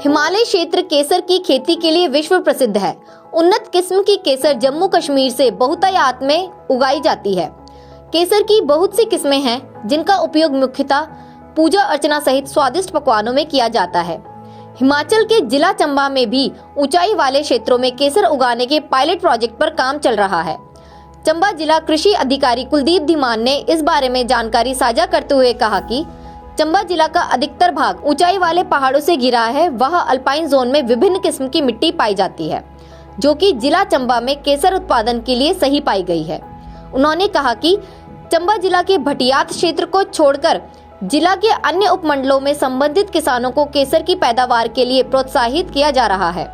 हिमालय क्षेत्र केसर की खेती के लिए विश्व प्रसिद्ध है। उन्नत किस्म की केसर जम्मू कश्मीर से बहुतायत में उगाई जाती है। केसर की बहुत सी किस्में हैं जिनका उपयोग मुख्यतः पूजा अर्चना सहित स्वादिष्ट पकवानों में किया जाता है। हिमाचल के जिला चंबा में भी ऊंचाई वाले क्षेत्रों में केसर उगाने के पायलट प्रोजेक्ट पर काम चल रहा है। चंबा जिला कृषि अधिकारी कुलदीप धीमान ने इस बारे में जानकारी साझा करते हुए कहा कि चंबा जिला का अधिकतर भाग ऊंचाई वाले पहाड़ों से घिरा है। वह अल्पाइन जोन में विभिन्न किस्म की मिट्टी पाई जाती है, जो कि जिला चंबा में केसर उत्पादन के लिए सही पाई गई है। उन्होंने कहा कि चंबा जिला के भटियात क्षेत्र को छोड़कर जिला के अन्य उपमंडलों में संबंधित किसानों को केसर की पैदावार के लिए प्रोत्साहित किया जा रहा है।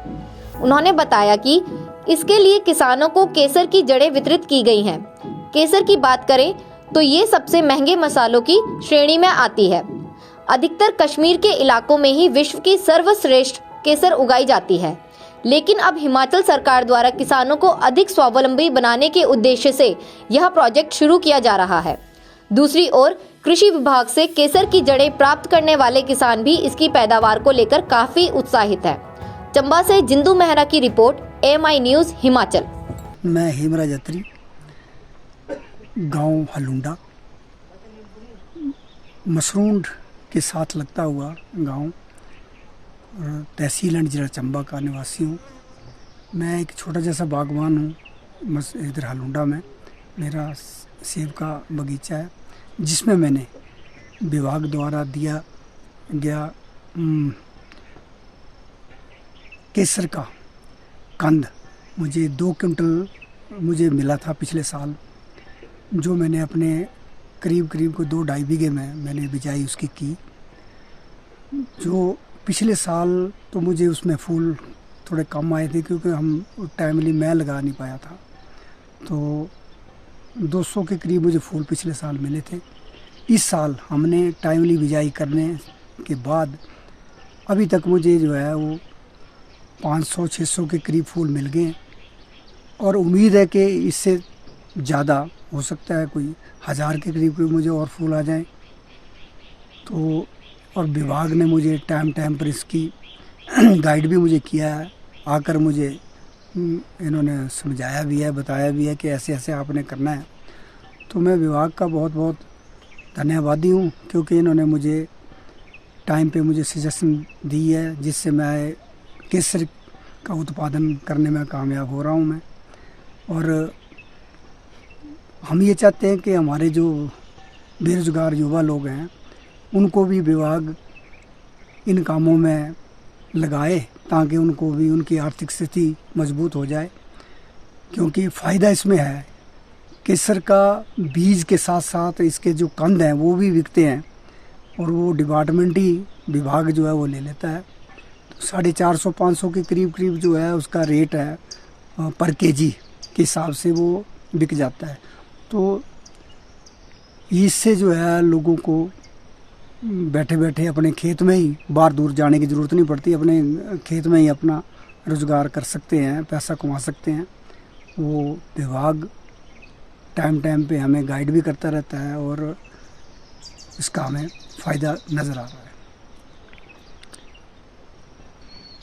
उन्होंने बताया कि इसके लिए किसानों को केसर की जड़ें वितरित की गई हैं। केसर की बात करें तो ये सबसे महंगे मसालों की श्रेणी में आती है। अधिकतर कश्मीर के इलाकों में ही विश्व की सर्वश्रेष्ठ केसर उगाई जाती है, लेकिन अब हिमाचल सरकार द्वारा किसानों को अधिक स्वावलंबी बनाने के उद्देश्य से यह प्रोजेक्ट शुरू किया जा रहा है। दूसरी ओर कृषि विभाग से केसर की जड़ें प्राप्त करने वाले किसान भी इसकी पैदावार को लेकर काफी उत्साहित है। चंबा से जिंदू मेहरा की रिपोर्ट, AMI न्यूज हिमाचल। मैं हेमराज अत्री, गांव हलुंडा, मसरूंड के साथ लगता हुआ गांव, तहसील एंड जिला चंबा का निवासी हूँ। मैं एक छोटा जैसा बागवान हूँ इधर हलुंडा में। मेरा सेब का बगीचा है, जिसमें मैंने विभाग द्वारा दिया गया केसर का कंद मुझे 2 क्विंटल मुझे मिला था पिछले साल, जो मैंने अपने करीब को 2-2.5 बीघे में मैंने बिजाई उसकी की। जो पिछले साल तो मुझे उसमें फूल थोड़े कम आए थे, क्योंकि हम टाइमली मैं लगा नहीं पाया था। तो 200 के करीब मुझे फूल पिछले साल मिले थे। इस साल हमने टाइमली बिजाई करने के बाद अभी तक मुझे जो है वो 500-600 के करीब फूल मिल गए, और उम्मीद है कि इससे ज़्यादा हो सकता है, कोई 1000 के करीब मुझे और फूल आ जाएं। तो और विभाग ने मुझे टाइम पर इसकी गाइड भी मुझे किया है। आकर मुझे इन्होंने समझाया भी है, बताया भी है कि ऐसे ऐसे आपने करना है। तो मैं विभाग का बहुत बहुत धन्यवादी हूँ, क्योंकि इन्होंने मुझे टाइम पे मुझे सजेशन दी है, जिससे मैं केसर का उत्पादन करने में कामयाब हो रहा हूँ मैं। और हम ये चाहते हैं कि हमारे जो बेरोजगार युवा लोग हैं, उनको भी विभाग इन कामों में लगाए, ताकि उनको भी उनकी आर्थिक स्थिति मजबूत हो जाए। क्योंकि फ़ायदा इसमें है, केसर का बीज के साथ साथ इसके जो कंद हैं वो भी बिकते हैं, और वो डिपार्टमेंटी विभाग जो है वो ले लेता है। तो 450-500 के करीब जो है उसका रेट है, पर केजी के हिसाब से वो बिक जाता है। तो इससे जो है लोगों को बैठे बैठे अपने खेत में ही, बाहर दूर जाने की ज़रूरत नहीं पड़ती, अपने खेत में ही अपना रोज़गार कर सकते हैं, पैसा कमा सकते हैं। वो विभाग टाइम पे हमें गाइड भी करता रहता है, और इसका हमें फ़ायदा नज़र आ रहा है।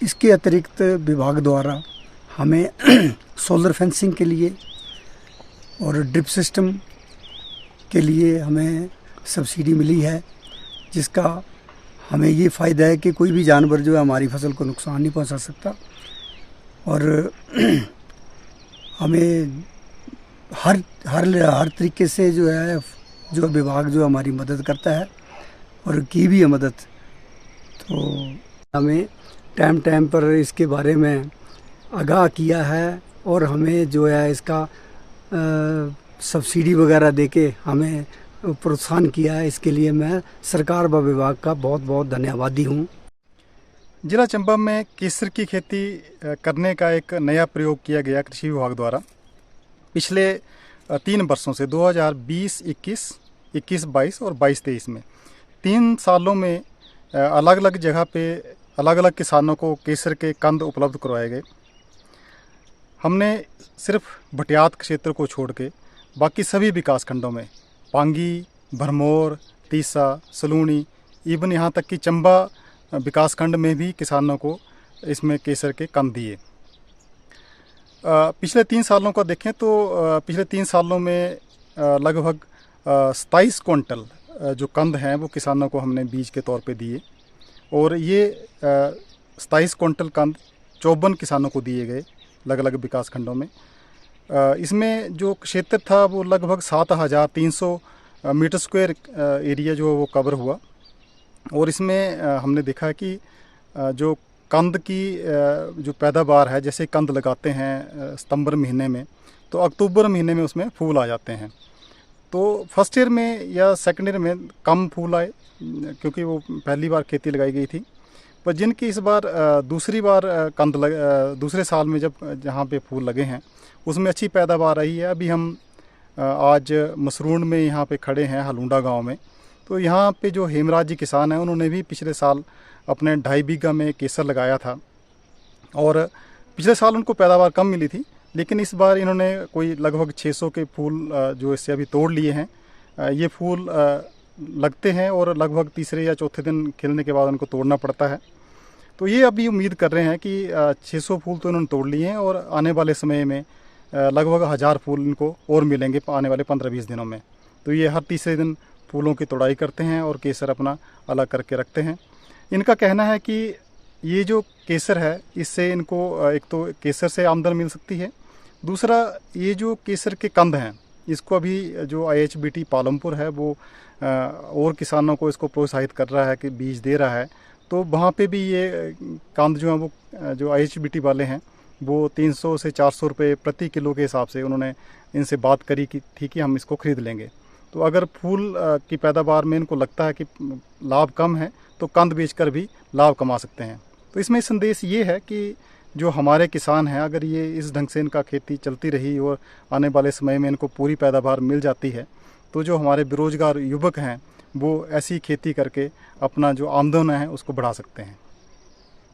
इसके अतिरिक्त विभाग द्वारा हमें सोलर फेंसिंग के लिए और ड्रिप सिस्टम के लिए हमें सब्सिडी मिली है, जिसका हमें ये फ़ायदा है कि कोई भी जानवर जो है हमारी फसल को नुकसान नहीं पहुंचा सकता। और हमें हर तरीके से जो है जो विभाग जो हमारी मदद करता है, और की भी है मदद। तो हमें टाइम पर इसके बारे में आगाह किया है, और हमें जो है इसका सब्सिडी वगैरह देके हमें प्रोत्साहन किया है। इसके लिए मैं सरकार व विभाग का बहुत बहुत धन्यवादी हूँ। जिला चंबा में केसर की खेती करने का एक नया प्रयोग किया गया कृषि विभाग द्वारा। पिछले 3 वर्षों से 2020-21, 21-22 और 22-23 में 3 सालों में अलग अलग जगह पे अलग अलग किसानों को केसर के कंद उपलब्ध करवाए गए। हमने सिर्फ भटियात क्षेत्र को छोड़ के बाकी सभी विकास खंडों में पांगी, भरमौर, तीसा, सलूणी, इवन यहाँ तक कि चंबा विकासखंड में भी किसानों को इसमें केसर के कंद दिए। पिछले 3 सालों का देखें तो पिछले 3 सालों में लगभग 27 क्विंटल जो कंद हैं वो किसानों को हमने बीज के तौर पे दिए, और ये 27 क्विंटल कंद 54 किसानों को दिए गए अलग अलग विकास खंडों में। इसमें जो क्षेत्र था वो लगभग 7,300 मीटर स्क्वायर एरिया जो वो कवर हुआ, और इसमें हमने देखा कि जो कंद की जो पैदावार है, जैसे कंद लगाते हैं सितंबर महीने में, तो अक्टूबर महीने में उसमें फूल आ जाते हैं। तो फर्स्ट ईयर में या सेकेंड ईयर में कम फूल आए क्योंकि वो पहली बार खेती लगाई गई थी, पर जिनकी इस बार दूसरी बार दूसरे साल में जब जहाँ पे फूल लगे हैं उसमें अच्छी पैदावार रही है। अभी हम आज मसरूंड में यहाँ पे खड़े हैं हलूंडा गांव में, तो यहाँ पे जो हेमराज जी किसान हैं उन्होंने भी पिछले साल अपने 2.5 बीघा में केसर लगाया था, और पिछले साल उनको पैदावार कम मिली थी, लेकिन इस बार इन्होंने कोई लगभग 600 के फूल जो इससे अभी तोड़ लिए हैं। ये फूल लगते हैं और लगभग तीसरे या चौथे दिन खिलने के बाद उनको तोड़ना पड़ता है। तो ये अभी उम्मीद कर रहे हैं कि 600 फूल तो इन्होंने तोड़ लिए हैं, और आने वाले समय में लगभग 1000 फूल इनको और मिलेंगे आने वाले 15-20 दिनों में। तो ये हर तीसरे दिन फूलों की तोड़ाई करते हैं और केसर अपना अलग करके रखते हैं। इनका कहना है कि ये जो केसर है इससे इनको एक तो केसर से आमदन मिल सकती है, दूसरा ये जो केसर के कंद हैं इसको अभी जो IHBT पालमपुर है वो और किसानों को इसको प्रोत्साहित कर रहा है कि बीज दे रहा है। तो वहाँ पे भी ये कंद जो है वो जो IHBT वाले हैं वो 300 से 400 रुपये प्रति किलो के हिसाब से उन्होंने इनसे बात करी कि ठीक है हम इसको ख़रीद लेंगे। तो अगर फूल की पैदावार में इनको लगता है कि लाभ कम है तो कंद बेचकर भी लाभ कमा सकते हैं। तो इसमें संदेश ये है कि जो हमारे किसान हैं, अगर ये इस ढंग से इनका खेती चलती रही और आने वाले समय में इनको पूरी पैदावार मिल जाती है, तो जो हमारे बेरोजगार युवक हैं वो ऐसी खेती करके अपना जो आमदन है उसको बढ़ा सकते हैं।